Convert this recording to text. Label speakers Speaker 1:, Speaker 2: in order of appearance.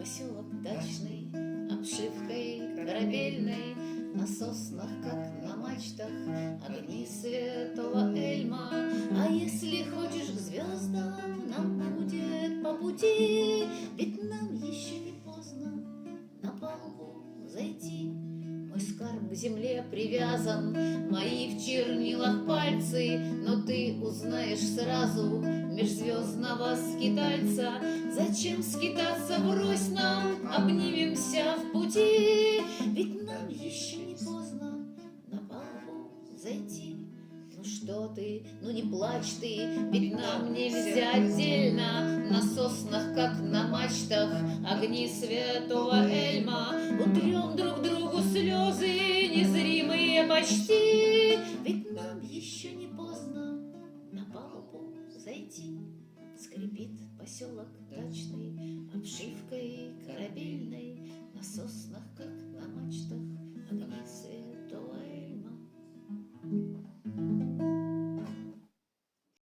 Speaker 1: поселок дачный, обшивкой корабельной, на соснах, как на мачтах, огни святого Эльма. А если хочешь к звездам, нам будет по пути, ведь нам еще не поздно на палубу зайти. Мой скарб к земле привязан, мои в чернилах пальцы, но ты узнаешь сразу межзвездного скитальца. Зачем скитаться, брось нам, обнимемся в пути, ведь нам еще не поздно на палубу зайти. Ну что ты, ну не плачь ты, ведь нам нельзя отдельно, на соснах, как на мачтах, огни святого Эльма. Утрем друг другу слезы, незримые почти, ведь нам еще не поздно на палубу зайти. Скрипит поселок дачный,